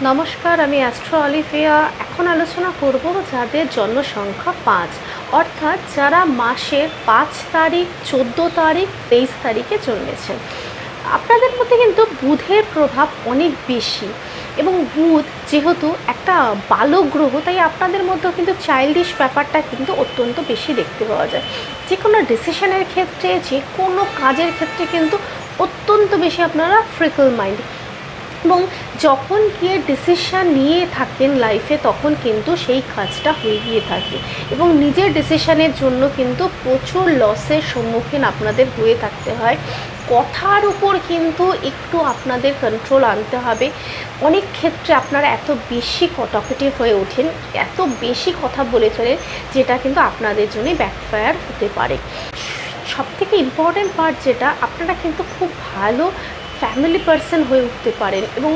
নমস্কার, আমি astro Olivia. এখন আলোচনা করব যাদের জন্ম সংখ্যা 5, অর্থাৎ যারা মাসের 5 তারিখ, 14 তারিখ, 23 তারিখে জন্মেছেন। আপনাদের মধ্যে কিন্তু বুধের প্রভাব অনেক বেশি, এবং বুধ যেহেতু একটা বালক গ্রহ, তাই আপনাদের মধ্যেও কিন্তু চাইল্ডিশ ব্যাপারটা কিন্তু অত্যন্ত বেশি দেখতে পাওয়া যায়। যে কোনো ডিসিশনের ক্ষেত্রে, যে কোনো কাজের ক্ষেত্রে কিন্তু অত্যন্ত বেশি আপনারা ফ্রিকল মাইন্ড, এবং যখন গিয়ে ডিসিশান নিয়ে থাকেন লাইফে, তখন কিন্তু সেই কাজটা হয়ে গিয়ে থাকে, এবং নিজের ডিসিশানের জন্য কিন্তু প্রচুর লসের সম্মুখীন আপনাদের হয়ে থাকতে হয়। কথার উপর কিন্তু একটু আপনাদের কন্ট্রোল আনতে হবে। অনেক ক্ষেত্রে আপনারা এত বেশি টকেটিভ হয়ে ওঠেন, এত বেশি কথা বলে ফেলেন, যেটা কিন্তু আপনাদের জন্যই ব্যাকফায়ার হতে পারে। সবথেকে ইম্পর্ট্যান্ট পার্ট যেটা, আপনারা কিন্তু খুব ভালো ফ্যামিলি পার্সন হয়ে উঠতে পারেন, এবং